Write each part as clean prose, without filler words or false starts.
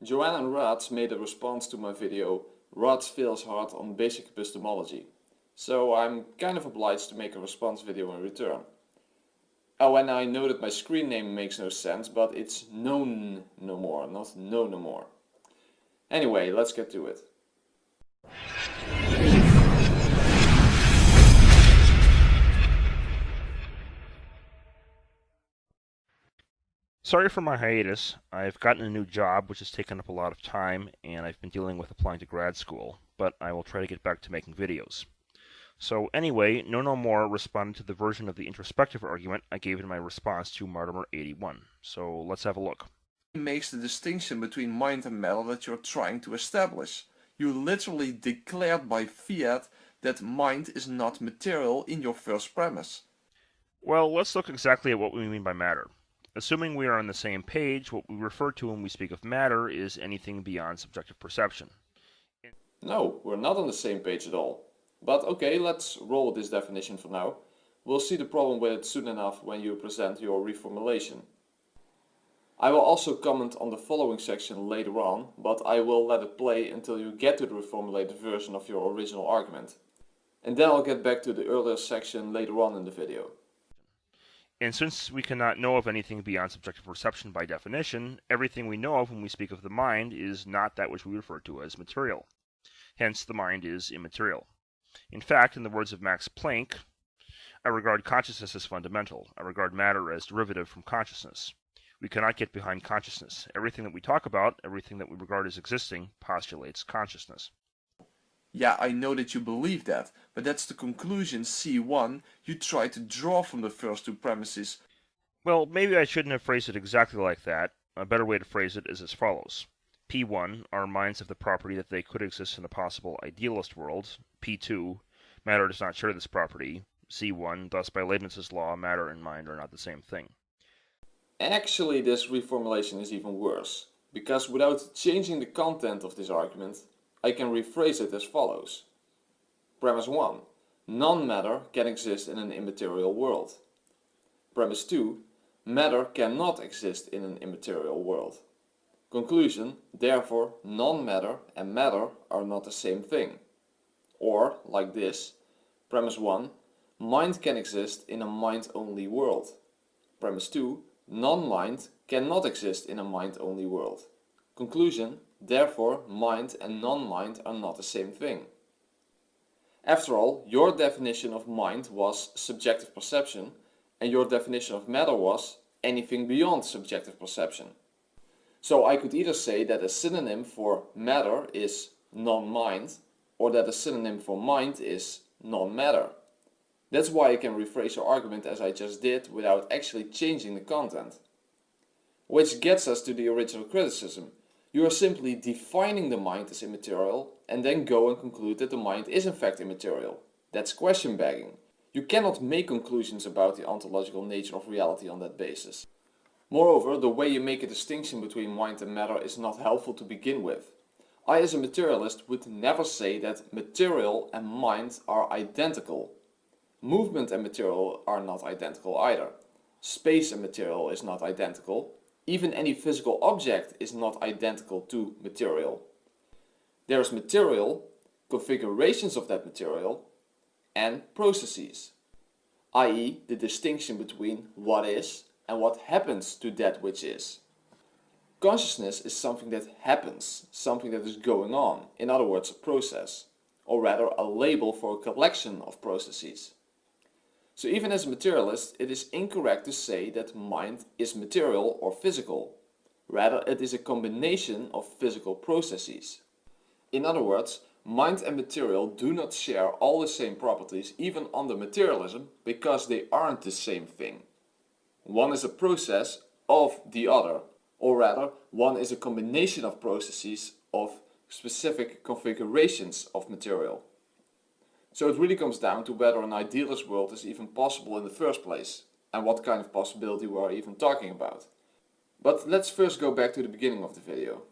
Johanan and Raatz made a response to my video Raatz fails hard on basic epistemology, so I'm kind of obliged to make a response video in return. Oh, and I know that my screen name makes no sense, but it's known no more, not know no more. Anyway, let's get to it. Sorry for my hiatus. I've gotten a new job which has taken up a lot of time, and I've been dealing with applying to grad school, but I will try to get back to making videos. So anyway, Know No More responded to the version of the introspective argument I gave in my response to Martimer 81. So let's have a look. Makes the distinction between mind and matter that you're trying to establish. You literally declared by fiat that mind is not material in your first premise. Well, let's look exactly at what we mean by matter. Assuming we are on the same page, what we refer to when we speak of matter is anything beyond subjective perception. No, we're not on the same page at all. But okay, let's roll with this definition for now. We'll see the problem with it soon enough when you present your reformulation. I will also comment on the following section later on, but I will let it play until you get to the reformulated version of your original argument. And then I'll get back to the earlier section later on in the video. And since we cannot know of anything beyond subjective perception by definition, everything we know of when we speak of the mind is not that which we refer to as material. Hence, the mind is immaterial. In fact, in the words of Max Planck, I regard consciousness as fundamental. I regard matter as derivative from consciousness. We cannot get behind consciousness. Everything that we talk about, everything that we regard as existing, postulates consciousness. Yeah, I know that you believe that, but that's the conclusion C1 you try to draw from the first two premises. Well, maybe I shouldn't have phrased it exactly like that. A better way to phrase it is as follows. P1, our minds have the property that they could exist in a possible idealist world. P2, matter does not share this property. C1, thus by Leibniz's law, matter and mind are not the same thing. Actually, this reformulation is even worse, because without changing the content of this argument, I can rephrase it as follows. Premise 1. Non-matter can exist in an immaterial world. Premise 2. Matter cannot exist in an immaterial world. Conclusion. Therefore, non-matter and matter are not the same thing. Or, like this. Premise 1. Mind can exist in a mind-only world. Premise 2. Non-mind cannot exist in a mind-only world. Conclusion. Therefore, mind and non-mind are not the same thing. After all, your definition of mind was subjective perception, and your definition of matter was anything beyond subjective perception. So I could either say that a synonym for matter is non-mind, or that a synonym for mind is non-matter. That's why I can rephrase your argument as I just did without actually changing the content. Which gets us to the original criticism. You are simply defining the mind as immaterial and then go and conclude that the mind is in fact immaterial. That's question begging. You cannot make conclusions about the ontological nature of reality on that basis. Moreover, the way you make a distinction between mind and matter is not helpful to begin with. I as a materialist would never say that material and mind are identical. Movement and material are not identical either. Space and material is not identical. Even any physical object is not identical to material. There is material, configurations of that material, and processes, i.e. the distinction between what is and what happens to that which is. Consciousness is something that happens, something that is going on, in other words a process, or rather a label for a collection of processes. So even as a materialist, it is incorrect to say that mind is material or physical. Rather, it is a combination of physical processes. In other words, mind and material do not share all the same properties even under materialism because they aren't the same thing. One is a process of the other, or rather, one is a combination of processes of specific configurations of material. So it really comes down to whether an idealist world is even possible in the first place, and what kind of possibility we are even talking about. But let's first go back to the beginning of the video.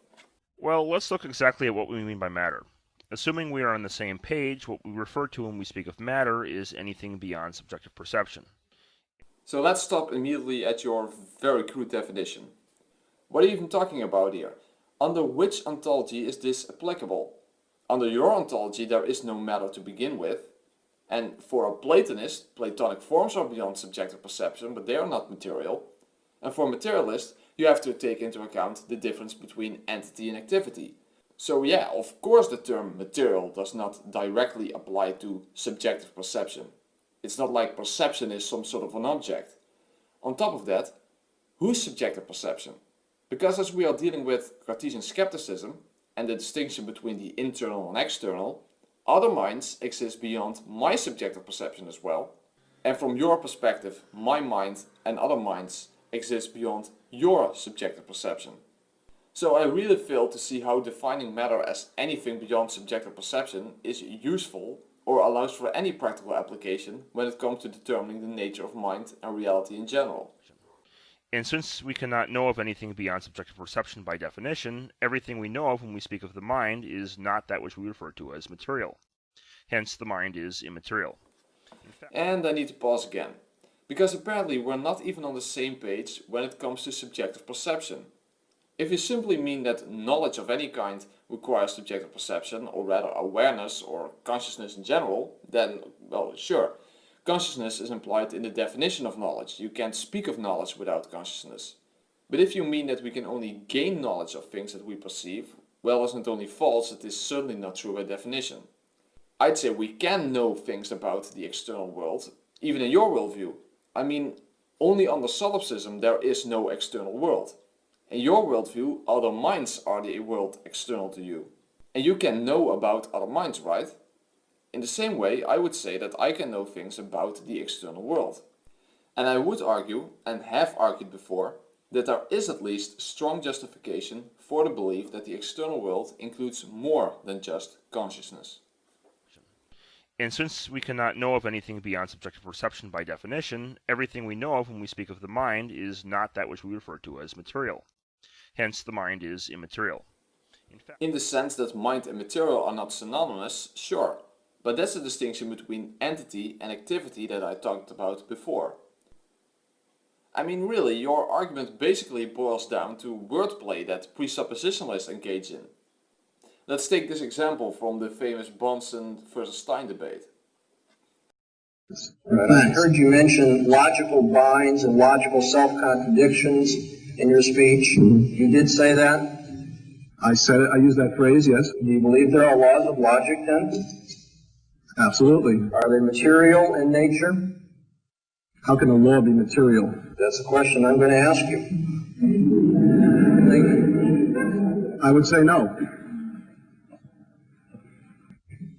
Well, let's look exactly at what we mean by matter. Assuming we are on the same page, what we refer to when we speak of matter is anything beyond subjective perception. So let's stop immediately at your very crude definition. What are you even talking about here? Under which ontology is this applicable? Under your ontology there is no matter to begin with, and for a Platonist, Platonic forms are beyond subjective perception, but they are not material. And for a materialist, you have to take into account the difference between entity and activity. So yeah, of course the term material does not directly apply to subjective perception. It's not like perception is some sort of an object. On top of that, whose subjective perception? Because as we are dealing with Cartesian skepticism and the distinction between the internal and external, other minds exist beyond my subjective perception as well. And from your perspective, my mind and other minds exist beyond your subjective perception. So I really fail to see how defining matter as anything beyond subjective perception is useful or allows for any practical application when it comes to determining the nature of mind and reality in general. And since we cannot know of anything beyond subjective perception by definition, everything we know of when we speak of the mind is not that which we refer to as material. Hence, the mind is immaterial. And I need to pause again, because apparently we're not even on the same page when it comes to subjective perception. If you simply mean that knowledge of any kind requires subjective perception, or rather awareness or consciousness in general, then, well, sure. Consciousness is implied in the definition of knowledge. You can't speak of knowledge without consciousness. But if you mean that we can only gain knowledge of things that we perceive, well, that's not only false, it is certainly not true by definition. I'd say we can know things about the external world, even in your worldview. I mean, only under solipsism there is no external world. In your worldview, other minds are the world external to you. And you can know about other minds, right? In the same way, I would say that I can know things about the external world. And I would argue, and have argued before, that there is at least strong justification for the belief that the external world includes more than just consciousness. And since we cannot know of anything beyond subjective perception by definition, everything we know of when we speak of the mind is not that which we refer to as material. Hence, the mind is immaterial. In the sense that mind and material are not synonymous, sure. But that's the distinction between entity and activity that I talked about before. I mean, really, your argument basically boils down to wordplay that presuppositionalists engage in. Let's take this example from the famous Bunsen versus Stein debate. I heard you mention logical binds and logical self-contradictions in your speech. You did say that? I said it, I used that phrase, yes. Do you believe there are laws of logic then? Absolutely. Are they material in nature? How can a law be material? That's the question I'm going to ask you. Thank you. I would say no.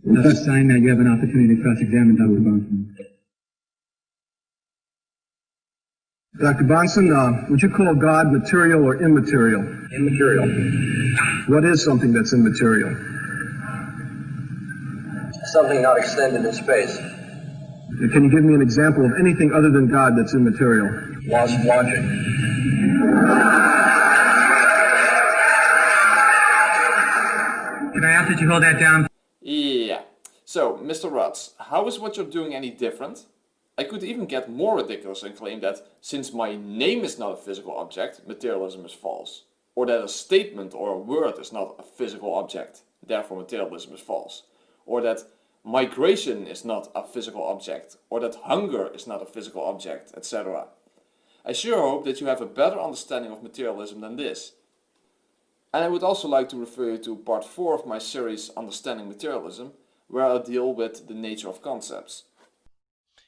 Dr. Stein, now you have an opportunity to cross-examine Dr. Bunsen. Dr. Bunsen, would you call God material or immaterial? Immaterial. What is something that's immaterial? Something not extended in space. Can you give me an example of anything other than God that's immaterial? Laws of logic. Can I ask that you hold that down? Yeah. So, Mr. Raatz, how is what you're doing any different? I could even get more ridiculous and claim that since my name is not a physical object, materialism is false. Or that a statement or a word is not a physical object, therefore materialism is false. Or that migration is not a physical object, or that hunger is not a physical object, etc. I sure hope that you have a better understanding of materialism than this. And I would also like to refer you to part 4 of my series Understanding Materialism, where I deal with the nature of concepts.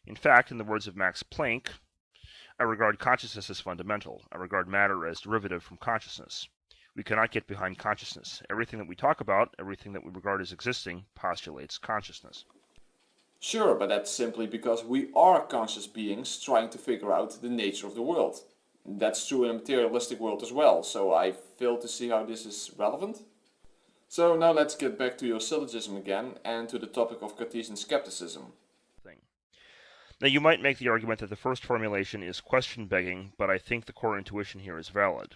In fact, in the words of Max Planck, I regard consciousness as fundamental. I regard matter as derivative from consciousness. We cannot get behind consciousness. Everything that we talk about, everything that we regard as existing, postulates consciousness. Sure, but that's simply because we are conscious beings trying to figure out the nature of the world. That's true in a materialistic world as well, so I fail to see how this is relevant. So now let's get back to your syllogism again and to the topic of Cartesian skepticism. Now you might make the argument that the first formulation is question-begging, but I think the core intuition here is valid.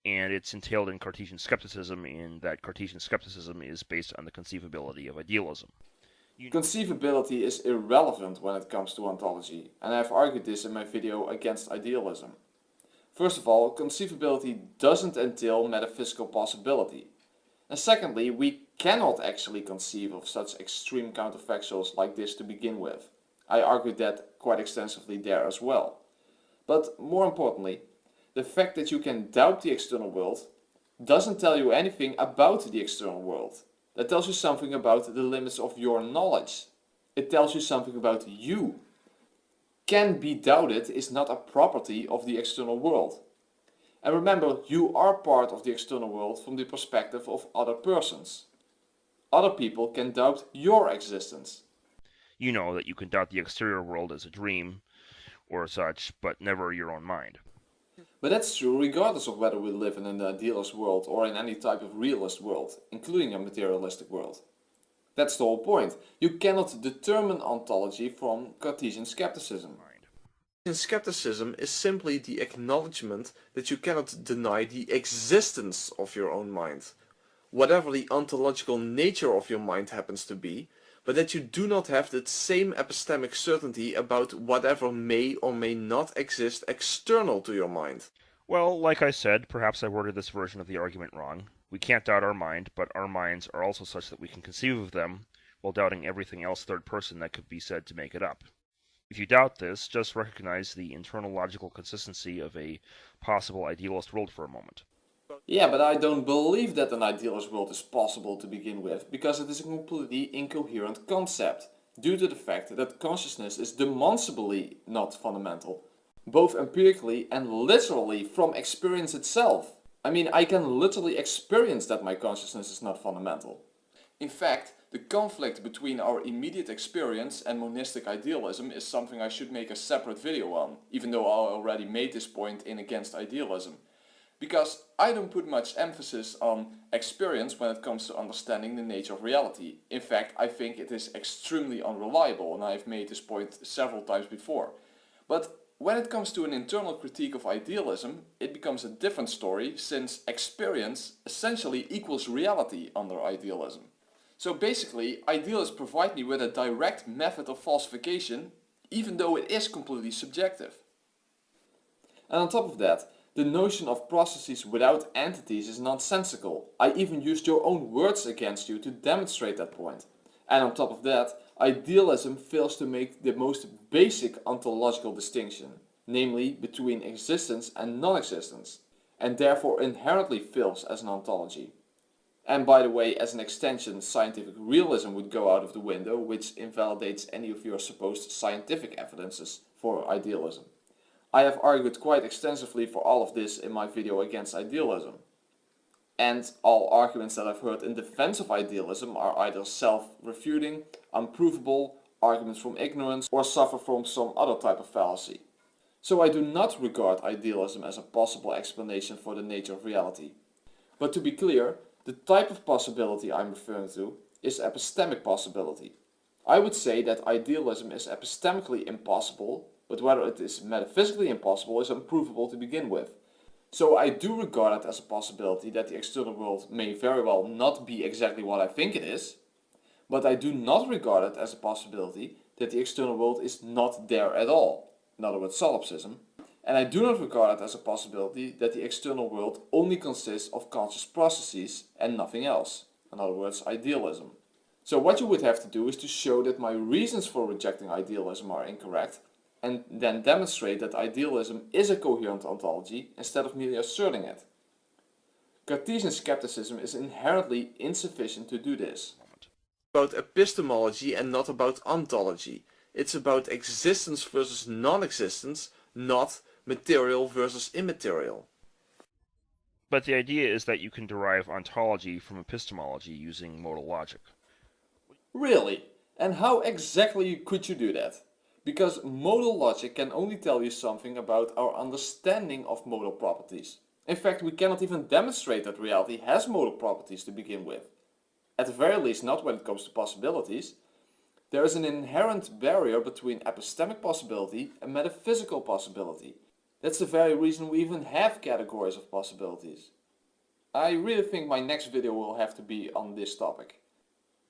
And it's entailed in Cartesian skepticism in that Cartesian skepticism is based on the conceivability of idealism. Conceivability is irrelevant when it comes to ontology, and I've argued this in my video Against Idealism. First of all, conceivability doesn't entail metaphysical possibility. And secondly, we cannot actually conceive of such extreme counterfactuals like this to begin with. I argued that quite extensively there as well. But more importantly, the fact that you can doubt the external world doesn't tell you anything about the external world. That tells you something about the limits of your knowledge. It tells you something about you. Can be doubted is not a property of the external world. And remember, you are part of the external world from the perspective of other persons. Other people can doubt your existence. You know that you can doubt the exterior world as a dream or such, but never your own mind. But that's true regardless of whether we live in an idealist world or in any type of realist world, including a materialistic world. That's the whole point. You cannot determine ontology from Cartesian skepticism. Skepticism is simply the acknowledgement that you cannot deny the existence of your own mind, whatever the ontological nature of your mind happens to be, but that you do not have the same epistemic certainty about whatever may or may not exist external to your mind. Well, like I said, perhaps I worded this version of the argument wrong. We can't doubt our mind, but our minds are also such that we can conceive of them while doubting everything else third person that could be said to make it up. If you doubt this, just recognize the internal logical consistency of a possible idealist world for a moment. Yeah, but I don't believe that an idealist world is possible to begin with, because it is a completely incoherent concept, due to the fact that consciousness is demonstrably not fundamental, both empirically and literally from experience itself. I mean, I can literally experience that my consciousness is not fundamental. In fact, the conflict between our immediate experience and monistic idealism is something I should make a separate video on, even though I already made this point in Against Idealism. Because I don't put much emphasis on experience when it comes to understanding the nature of reality. In fact, I think it is extremely unreliable, and I've made this point several times before. But when it comes to an internal critique of idealism, it becomes a different story, since experience essentially equals reality under idealism. So basically, idealists provide me with a direct method of falsification, even though it is completely subjective. And on top of that, the notion of processes without entities is nonsensical. I even used your own words against you to demonstrate that point. And on top of that, idealism fails to make the most basic ontological distinction, namely between existence and non-existence, and therefore inherently fails as an ontology. And by the way, as an extension, scientific realism would go out of the window, which invalidates any of your supposed scientific evidences for idealism. I have argued quite extensively for all of this in my video Against Idealism. And all arguments that I've heard in defense of idealism are either self-refuting, unprovable, arguments from ignorance, or suffer from some other type of fallacy. So I do not regard idealism as a possible explanation for the nature of reality. But to be clear, the type of possibility I'm referring to is epistemic possibility. I would say that idealism is epistemically impossible, but whether it is metaphysically impossible is unprovable to begin with. So I do regard it as a possibility that the external world may very well not be exactly what I think it is, but I do not regard it as a possibility that the external world is not there at all, in other words solipsism, and I do not regard it as a possibility that the external world only consists of conscious processes and nothing else, in other words idealism. So what you would have to do is to show that my reasons for rejecting idealism are incorrect, and then demonstrate that idealism is a coherent ontology instead of merely asserting it. Cartesian skepticism is inherently insufficient to do this. It's about epistemology and not about ontology. It's about existence versus non-existence, not material versus immaterial. But the idea is that you can derive ontology from epistemology using modal logic. Really? And how exactly could you do that? Because modal logic can only tell you something about our understanding of modal properties. In fact, we cannot even demonstrate that reality has modal properties to begin with. At the very least, not when it comes to possibilities. There is an inherent barrier between epistemic possibility and metaphysical possibility. That's the very reason we even have categories of possibilities. I really think my next video will have to be on this topic,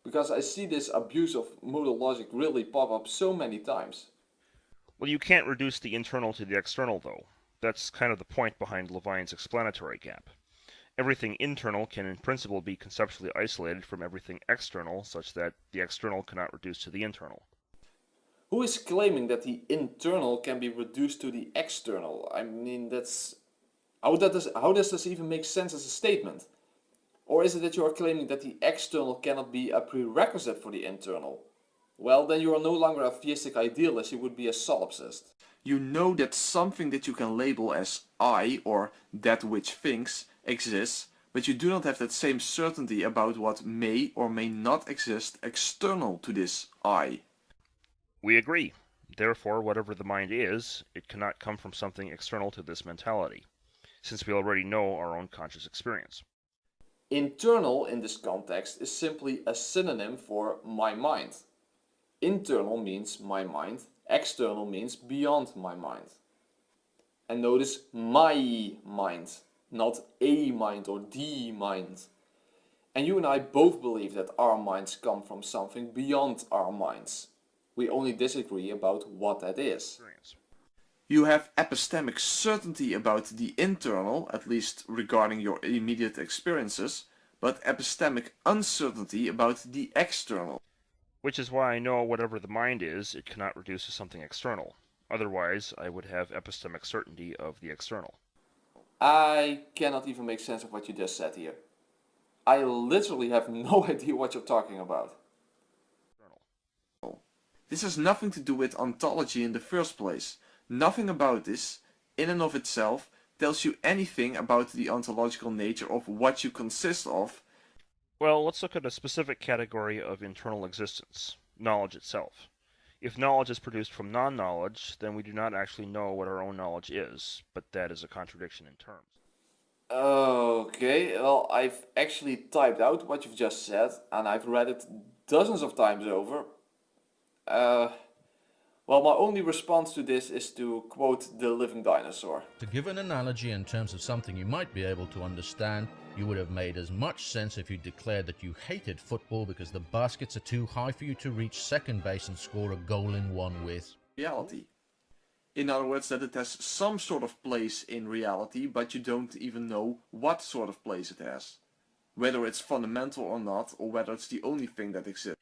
because I see this abuse of modal logic really pop up so many times. Well, you can't reduce the internal to the external, though. That's kind of the point behind Levine's explanatory gap. Everything internal can in principle be conceptually isolated from everything external, such that the external cannot reduce to the internal. Who is claiming that the internal can be reduced to the external? I mean, how does this even make sense as a statement? Or is it that you are claiming that the external cannot be a prerequisite for the internal? Well, then you are no longer a theistic idealist, you would be a solipsist. You know that something that you can label as I, or that which thinks, exists, but you do not have that same certainty about what may or may not exist external to this I. We agree. Therefore, whatever the mind is, it cannot come from something external to this mentality, since we already know our own conscious experience. Internal in this context is simply a synonym for my mind. Internal means my mind, external means beyond my mind. And notice my mind, not a mind or the mind. And you and I both believe that our minds come from something beyond our minds. We only disagree about what that is. You have epistemic certainty about the internal, at least regarding your immediate experiences, but epistemic uncertainty about the external. Which is why I know whatever the mind is, it cannot reduce to something external. Otherwise, I would have epistemic certainty of the external. I cannot even make sense of what you just said here. I literally have no idea what you're talking about. This has nothing to do with ontology in the first place. Nothing about this, in and of itself, tells you anything about the ontological nature of what you consist of. Well, let's look at a specific category of internal existence, knowledge itself. If knowledge is produced from non-knowledge, then we do not actually know what our own knowledge is, but that is a contradiction in terms. Okay, well, I've actually typed out what you've just said, and I've read it dozens of times over. Well, my only response to this is to quote The Living Dinosaur. To give an analogy in terms of something you might be able to understand, you would have made as much sense if you declared that you hated football because the baskets are too high for you to reach second base and score a goal in one with reality. In other words, that it has some sort of place in reality, but you don't even know what sort of place it has. Whether it's fundamental or not, or whether it's the only thing that exists.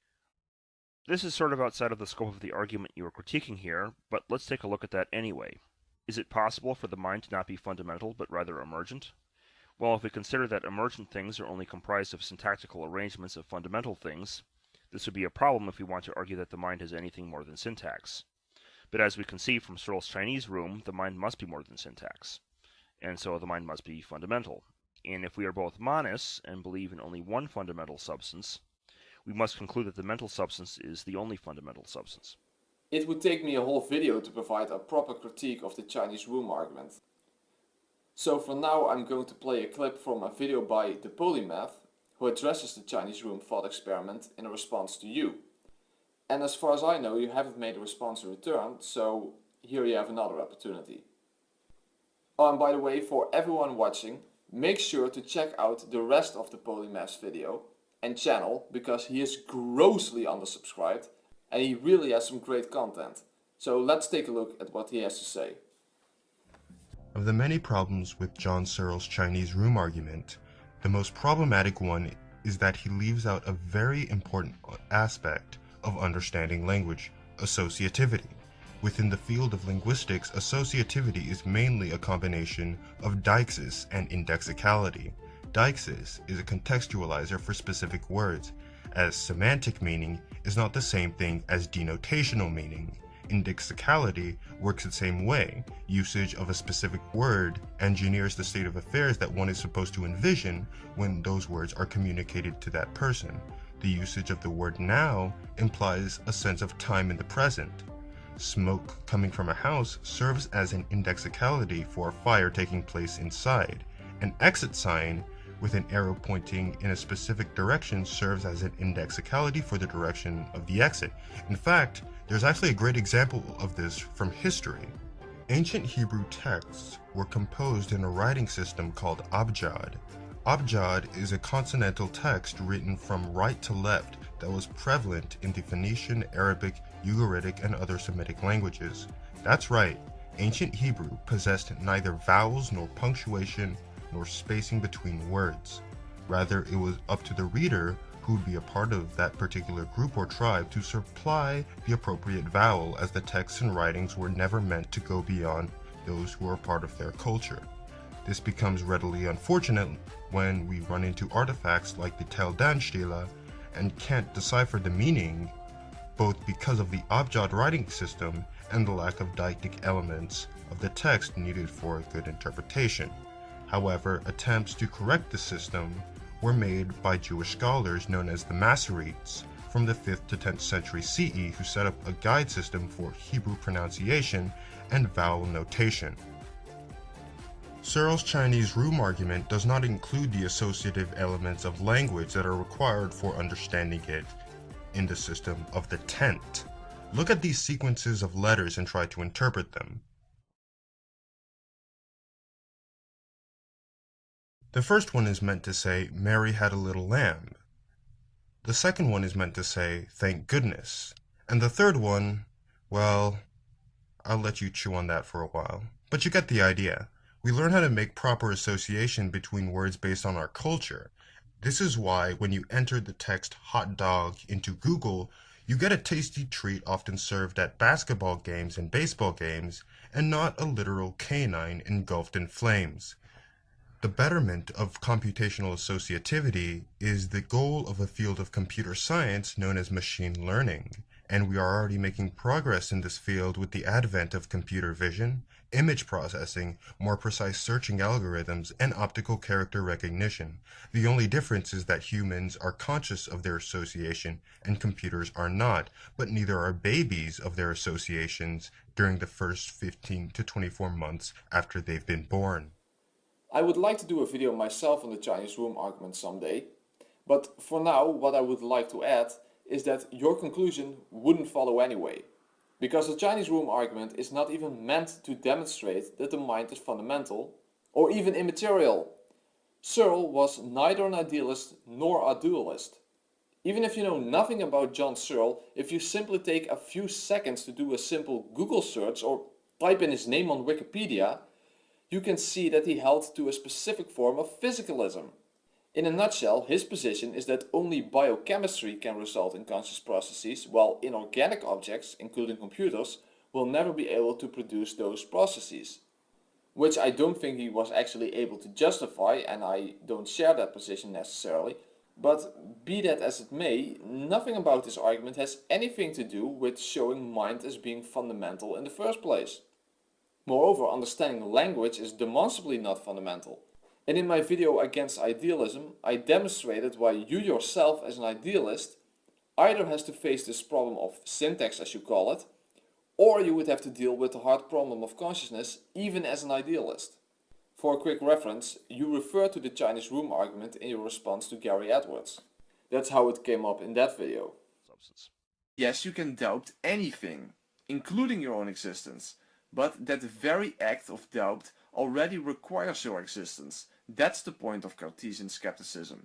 This is sort of outside of the scope of the argument you are critiquing here, but let's take a look at that anyway. Is it possible for the mind to not be fundamental, but rather emergent? Well, if we consider that emergent things are only comprised of syntactical arrangements of fundamental things, this would be a problem if we want to argue that the mind has anything more than syntax. But as we can see from Searle's Chinese room, the mind must be more than syntax, and so the mind must be fundamental. And if we are both monists and believe in only one fundamental substance, we must conclude that the mental substance is the only fundamental substance. It would take me a whole video to provide a proper critique of the Chinese room argument. So for now I'm going to play a clip from a video by the Polymath, who addresses the Chinese room thought experiment in a response to you. And as far as I know, you haven't made a response in return, so here you have another opportunity. Oh, and by the way, for everyone watching, make sure to check out the rest of the Polymath's video and channel, because he is grossly undersubscribed and he really has some great content. So let's take a look at what he has to say. Of the many problems with John Searle's Chinese room argument, the most problematic one is that he leaves out a very important aspect of understanding language: associativity. Within the field of linguistics, associativity is mainly a combination of deixis and indexicality. Deixis is a contextualizer for specific words, as semantic meaning is not the same thing as denotational meaning. Indexicality works the same way. Usage of a specific word engineers the state of affairs that one is supposed to envision when those words are communicated to that person. The usage of the word now implies a sense of time in the present. Smoke coming from a house serves as an indexicality for a fire taking place inside. An exit sign with an arrow pointing in a specific direction serves as an indexicality for the direction of the exit. In fact, there's actually a great example of this from history. Ancient Hebrew texts were composed in a writing system called abjad. Abjad is a consonantal text written from right to left that was prevalent in the Phoenician, Arabic, Ugaritic, and other Semitic languages. That's right, Ancient Hebrew possessed neither vowels nor punctuation nor spacing between words. Rather, it was up to the reader, who would be a part of that particular group or tribe, to supply the appropriate vowel, as the texts and writings were never meant to go beyond those who are part of their culture. This becomes readily unfortunate when we run into artifacts like the Tel Dan Stele and can't decipher the meaning, both because of the Abjad writing system and the lack of deictic elements of the text needed for a good interpretation. However, attempts to correct the system were made by Jewish scholars known as the Masoretes from the 5th to 10th century CE, who set up a guide system for Hebrew pronunciation and vowel notation. Searle's Chinese room argument does not include the associative elements of language that are required for understanding it in the system of the tent. Look at these sequences of letters and try to interpret them. The first one is meant to say, Mary had a little lamb. The second one is meant to say, thank goodness. And the third one, well, I'll let you chew on that for a while. But you get the idea. We learn how to make proper association between words based on our culture. This is why when you enter the text hot dog into Google, you get a tasty treat often served at basketball games and baseball games, and not a literal canine engulfed in flames. The betterment of computational associativity is the goal of a field of computer science known as machine learning, and we are already making progress in this field with the advent of computer vision, image processing, more precise searching algorithms, and optical character recognition. The only difference is that humans are conscious of their association and computers are not, but neither are babies of their associations during the first 15 to 24 months after they've been born. I would like to do a video myself on the Chinese room argument someday, but for now what I would like to add is that your conclusion wouldn't follow anyway, because the Chinese room argument is not even meant to demonstrate that the mind is fundamental or even immaterial. Searle was neither an idealist nor a dualist. Even if you know nothing about John Searle, if you simply take a few seconds to do a simple Google search or type in his name on Wikipedia, you can see that he held to a specific form of physicalism. In a nutshell, his position is that only biochemistry can result in conscious processes, while inorganic objects, including computers, will never be able to produce those processes. Which I don't think he was actually able to justify, and I don't share that position necessarily. But be that as it may, nothing about this argument has anything to do with showing mind as being fundamental in the first place. Moreover, understanding language is demonstrably not fundamental. And in my video against idealism, I demonstrated why you yourself as an idealist either has to face this problem of syntax, as you call it, or you would have to deal with the hard problem of consciousness even as an idealist. For a quick reference, you refer to the Chinese room argument in your response to Gary Edwards. That's how it came up in that video. Yes, you can doubt anything, including your own existence. But that very act of doubt already requires your existence. That's the point of Cartesian skepticism.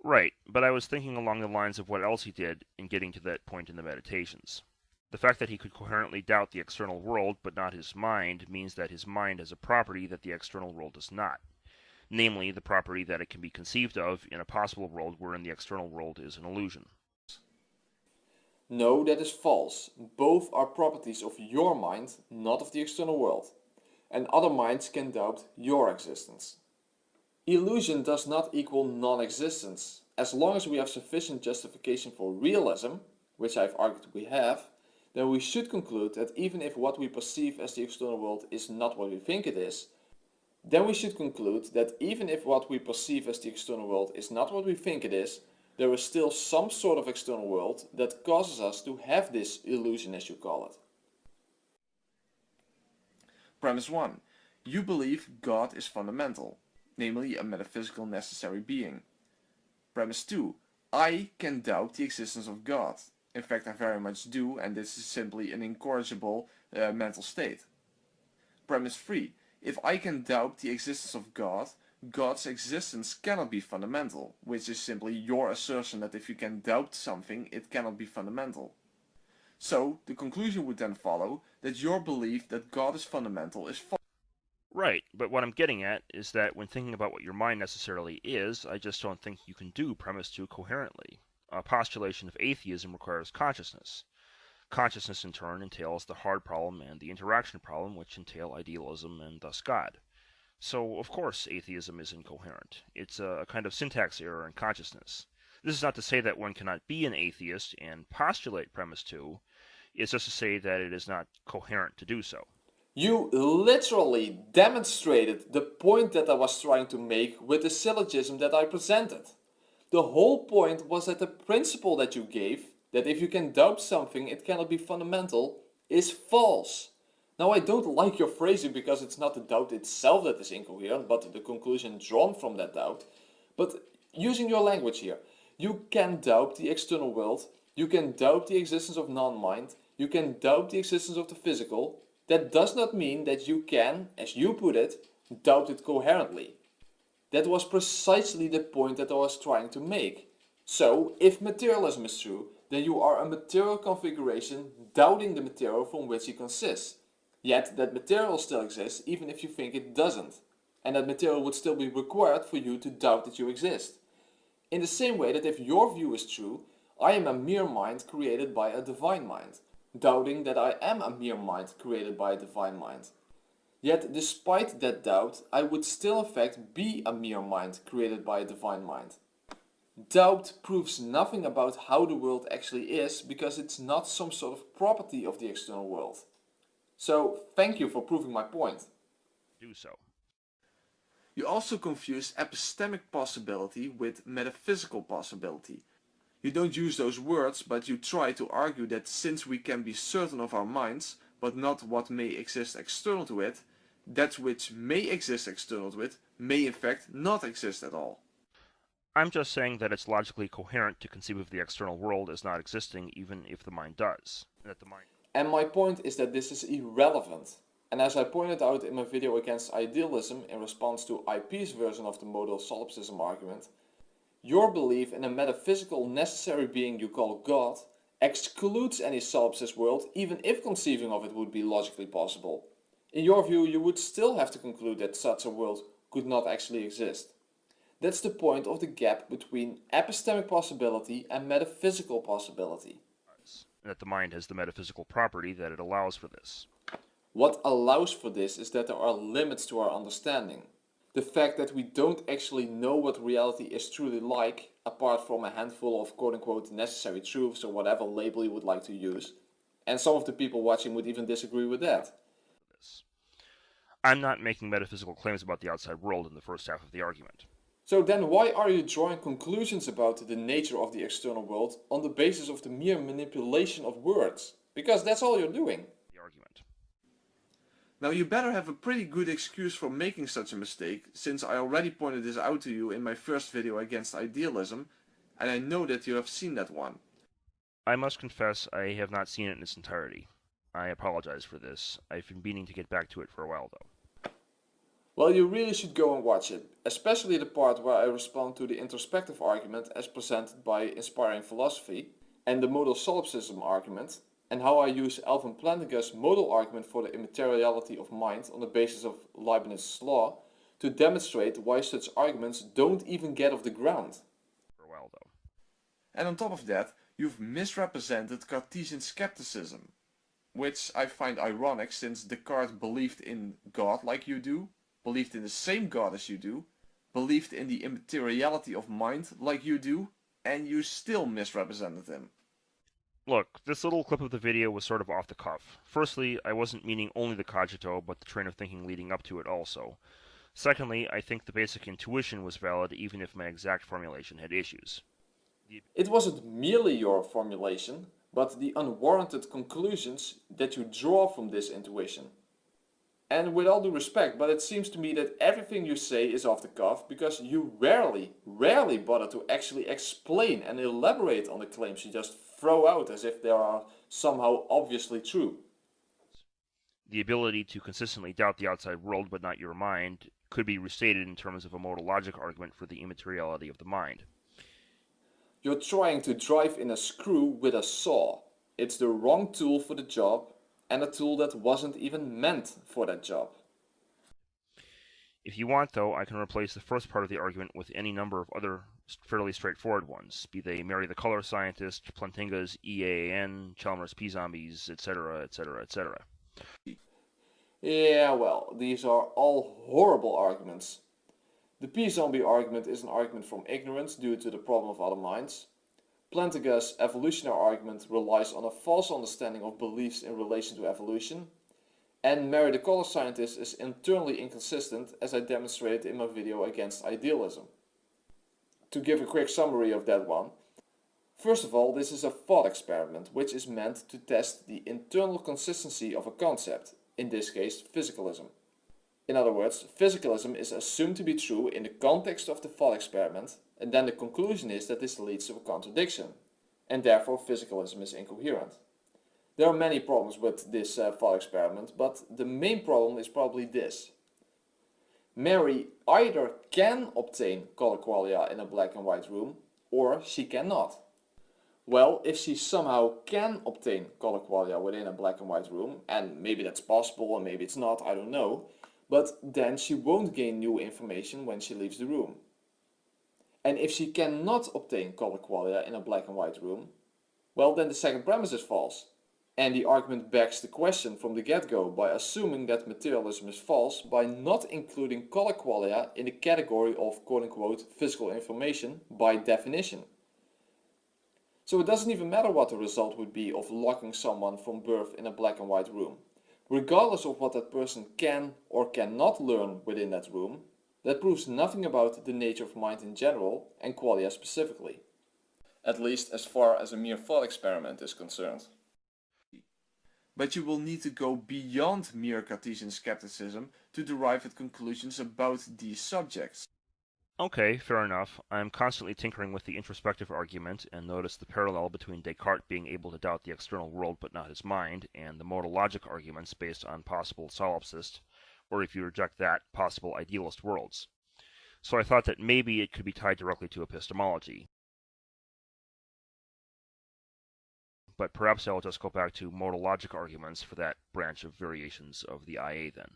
Right, but I was thinking along the lines of what else he did in getting to that point in the Meditations. The fact that he could coherently doubt the external world but not his mind means that his mind has a property that the external world does not. Namely, the property that it can be conceived of in a possible world wherein the external world is an illusion. No, that is false. Both are properties of your mind, not of the external world. And other minds can doubt your existence. Illusion does not equal non-existence. As long as we have sufficient justification for realism, which I've argued we have, then we should conclude that even if what we perceive as the external world is not what we think it is, there is still some sort of external world that causes us to have this illusion, as you call it. Premise 1. You believe God is fundamental, namely a metaphysical necessary being. Premise 2. I can doubt the existence of God. In fact, I very much do, and this is simply an incorrigible mental state. Premise 3. If I can doubt the existence of God, God's existence cannot be fundamental, which is simply your assertion that if you can doubt something, it cannot be fundamental. So, the conclusion would then follow that your belief that God is fundamental is false. Right, but what I'm getting at is that when thinking about what your mind necessarily is, I just don't think you can do premise 2 coherently. A postulation of atheism requires consciousness. Consciousness in turn entails the hard problem and the interaction problem, which entail idealism and thus God. So, of course, atheism is incoherent. It's a kind of syntax error in consciousness. This is not to say that one cannot be an atheist and postulate premise 2, it's just to say that it is not coherent to do so. You literally demonstrated the point that I was trying to make with the syllogism that I presented. The whole point was that the principle that you gave, that if you can doubt something it cannot be fundamental, is false. Now I don't like your phrasing because it's not the doubt itself that is incoherent, but the conclusion drawn from that doubt. But using your language here, you can doubt the external world, you can doubt the existence of non-mind, you can doubt the existence of the physical. That does not mean that you can, as you put it, doubt it coherently. That was precisely the point that I was trying to make. So, if materialism is true, then you are a material configuration doubting the material from which it consists. Yet that material still exists even if you think it doesn't. And that material would still be required for you to doubt that you exist. In the same way that if your view is true, I am a mere mind created by a divine mind, doubting that I am a mere mind created by a divine mind. Yet despite that doubt, I would still in fact be a mere mind created by a divine mind. Doubt proves nothing about how the world actually is because it's not some sort of property of the external world. So thank you for proving my point. Do so. You also confuse epistemic possibility with metaphysical possibility. You don't use those words, but you try to argue that since we can be certain of our minds, but not what may exist external to it, that which may exist external to it may in fact not exist at all. I'm just saying that it's logically coherent to conceive of the external world as not existing even if the mind does. And my point is that this is irrelevant. And as I pointed out in my video against idealism in response to IP's version of the modal solipsism argument, your belief in a metaphysical necessary being you call God excludes any solipsist world even if conceiving of it would be logically possible. In your view, you would still have to conclude that such a world could not actually exist. That's the point of the gap between epistemic possibility and metaphysical possibility. That the mind has the metaphysical property that it allows for this. What allows for this is that there are limits to our understanding. The fact that we don't actually know what reality is truly like, apart from a handful of quote-unquote necessary truths or whatever label you would like to use. And some of the people watching would even disagree with that. I'm not making metaphysical claims about the outside world in the first half of the argument. So then why are you drawing conclusions about the nature of the external world on the basis of the mere manipulation of words? Because that's all you're doing. The argument. Now you better have a pretty good excuse for making such a mistake, since I already pointed this out to you in my first video against idealism, and I know that you have seen that one. I must confess I have not seen it in its entirety. I apologize for this. I've been meaning to get back to it for a while though. Well, you really should go and watch it, especially the part where I respond to the introspective argument as presented by Inspiring Philosophy, and the modal solipsism argument, and how I use Alvin Plantinga's modal argument for the immateriality of mind on the basis of Leibniz's law to demonstrate why such arguments don't even get off the ground. For a while though. And on top of that, you've misrepresented Cartesian skepticism, which I find ironic since Descartes believed in God like you do, believed in the same God as you do, believed in the immateriality of mind like you do, and you still misrepresented him. Look, this little clip of the video was sort of off the cuff. Firstly, I wasn't meaning only the cogito, but the train of thinking leading up to it also. Secondly, I think the basic intuition was valid even if my exact formulation had issues. It wasn't merely your formulation, but the unwarranted conclusions that you draw from this intuition. And with all due respect, but it seems to me that everything you say is off the cuff because you rarely bother to actually explain and elaborate on the claims you just throw out as if they are somehow obviously true. The ability to consistently doubt the outside world but not your mind could be restated in terms of a modal logic argument for the immateriality of the mind. You're trying to drive in a screw with a saw. It's the wrong tool for the job and a tool that wasn't even meant for that job. If you want, though, I can replace the first part of the argument with any number of other fairly straightforward ones, be they Mary the Color Scientist, Plantinga's EAN, Chalmers P-Zombies, etc., etc., etc. Yeah, well, these are all horrible arguments. The P-Zombie argument is an argument from ignorance due to the problem of other minds. Plantinga's evolutionary argument relies on a false understanding of beliefs in relation to evolution. And Mary the Color Scientist is internally inconsistent, as I demonstrated in my video against idealism. To give a quick summary of that one, first of all, this is a thought experiment which is meant to test the internal consistency of a concept, in this case physicalism. In other words, physicalism is assumed to be true in the context of the thought experiment, and then the conclusion is that this leads to a contradiction, and therefore physicalism is incoherent. There are many problems with this thought experiment, but the main problem is probably this. Mary either can obtain color qualia in a black and white room, or she cannot. Well, if she somehow can obtain color qualia within a black and white room, and maybe that's possible and maybe it's not, I don't know, but then she won't gain new information when she leaves the room. And if she cannot obtain color qualia in a black and white room, well, then the second premise is false. And the argument begs the question from the get-go by assuming that materialism is false by not including color qualia in the category of quote-unquote physical information by definition. So it doesn't even matter what the result would be of locking someone from birth in a black and white room. Regardless of what that person can or cannot learn within that room, that proves nothing about the nature of mind in general and qualia specifically. At least as far as a mere thought experiment is concerned. But you will need to go beyond mere Cartesian skepticism to derive at conclusions about these subjects. Okay, fair enough. I'm constantly tinkering with the introspective argument, and notice the parallel between Descartes being able to doubt the external world but not his mind, and the modal logic arguments based on possible solipsist, or if you reject that, possible idealist worlds. So I thought that maybe it could be tied directly to epistemology. But perhaps I'll just go back to modal logic arguments for that branch of variations of the IA then.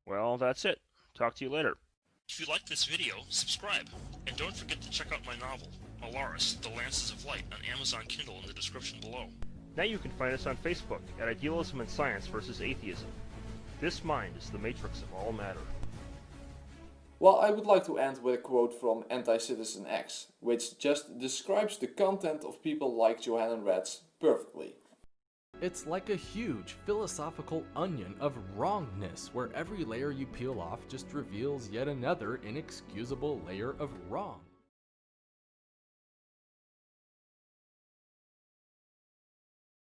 Well, that's it. Talk to you later. If you liked this video, subscribe. And don't forget to check out my novel, Alaris, The Lances of Light, on Amazon Kindle in the description below. Now you can find us on Facebook at Idealism and Science versus Atheism. This mind is the matrix of all matter. Well, I would like to end with a quote from Anti-Citizen X, which just describes the content of people like Johanan Raatz perfectly. It's like a huge philosophical onion of wrongness, where every layer you peel off just reveals yet another inexcusable layer of wrong.